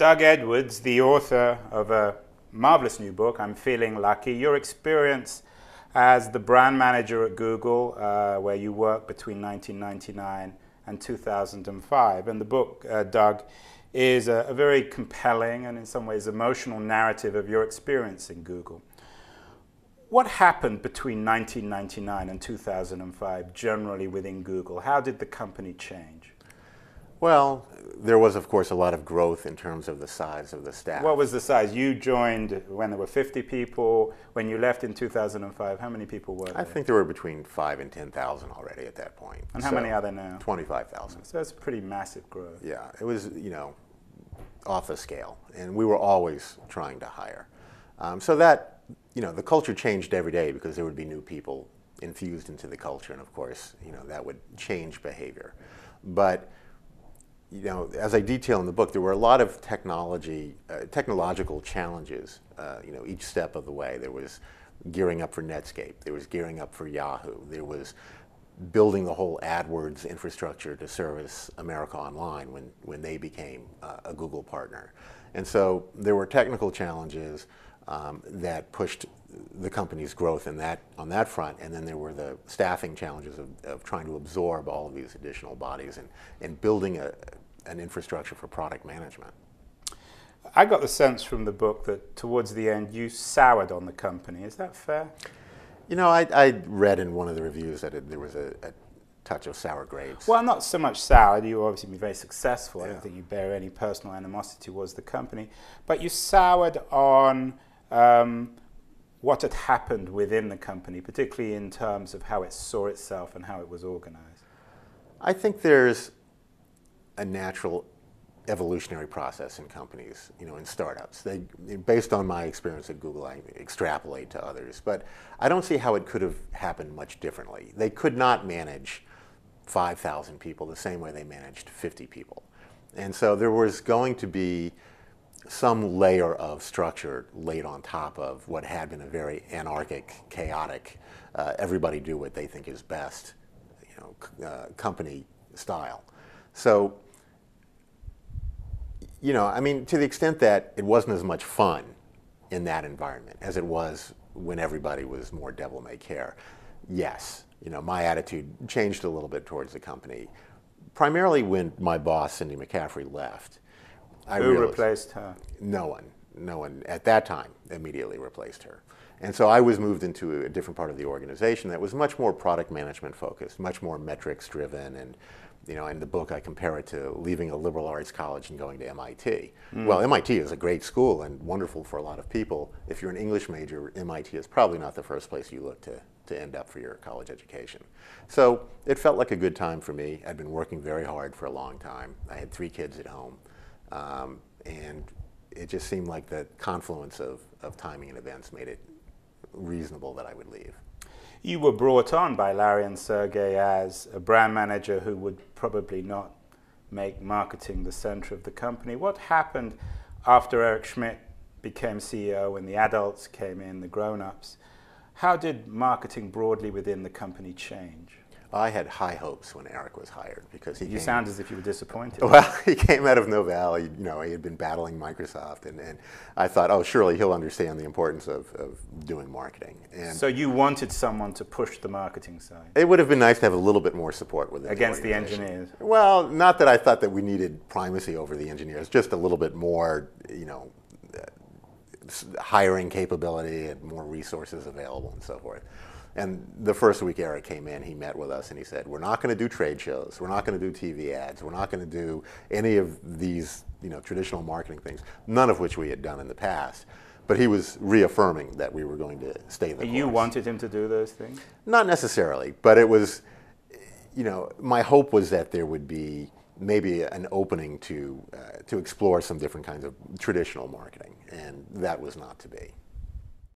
Doug Edwards, the author of a marvelous new book, I'm Feeling Lucky. Your experience as the brand manager at Google, where you worked between 1999 and 2005. And the book, Doug, is a very compelling and in some ways emotional narrative of your experience in Google. What happened between 1999 and 2005 generally within Google? How did the company change? Well, there was, of course, a lot of growth in terms of the size of the staff. What was the size? You joined when there were 50 people. When you left in 2005, how many people were there? I think there were between 5,000 and 10,000 already at that point. And how many are there now? 25,000. So that's pretty massive growth. Yeah, it was, off the scale. And we were always trying to hire. So that, the culture changed every day because there would be new people infused into the culture. And of course, that would change behavior. But as I detail in the book, there were a lot of technological challenges, each step of the way. There was gearing up for Netscape. There was gearing up for Yahoo. There was building the whole AdWords infrastructure to service America Online when they became a Google partner. And so there were technical challenges that pushed the company's growth on that front, and then there were the staffing challenges of trying to absorb all of these additional bodies and building an infrastructure for product management. I got the sense from the book that towards the end you soured on the company. Is that fair? I read in one of the reviews that there was a touch of sour grapes. Well, not so much sour. You obviously been very successful. Yeah. I don't think you bear any personal animosity towards the company. But you soured on what had happened within the company, particularly in terms of how it saw itself and how it was organized. I think there's a natural evolutionary process in companies, in startups. Based on my experience at Google, I extrapolate to others, but I don't see how it could have happened much differently. They could not manage 5,000 people the same way they managed 50 people. And so there was going to be some layer of structure laid on top of what had been a very anarchic, chaotic, everybody do what they think is best, company style. So, to the extent that it wasn't as much fun in that environment as it was when everybody was more devil may care, yes, my attitude changed a little bit towards the company. Primarily when my boss, Cindy McCaffrey, left. Who replaced her? No one. No one at that time immediately replaced her. And so I was moved into a different part of the organization that was much more product management focused, much more metrics driven. And in the book I compare it to leaving a liberal arts college and going to MIT. Well, MIT is a great school and wonderful for a lot of people. If you're an English major, MIT is probably not the first place you look to end up for your college education. So it felt like a good time for me. I'd been working very hard for a long time. I had 3 kids at home. And it just seemed like the confluence of timing and events made it reasonable that I would leave. You were brought on by Larry and Sergey as a brand manager who would probably not make marketing the center of the company. What happened after Eric Schmidt became CEO and the adults came in, the grown-ups? How did marketing broadly within the company change? I had high hopes when Eric was hired because You sound as if you were disappointed. Well, he came out of Novell. He had been battling Microsoft, and I thought, oh, surely he'll understand the importance of doing marketing. And so you wanted someone to push the marketing side? It would have been nice to have a little bit more support with against the engineers. Well, not that I thought that we needed primacy over the engineers, just a little bit more, hiring capability and more resources available and so forth. And the first week Eric came in, he met with us and he said, we're not going to do trade shows, we're not going to do TV ads, we're not going to do any of these traditional marketing things, none of which we had done in the past. But he was reaffirming that we were going to stay the course. You wanted him to do those things? Not necessarily, but it was, my hope was that there would be maybe an opening to explore some different kinds of traditional marketing, and that was not to be.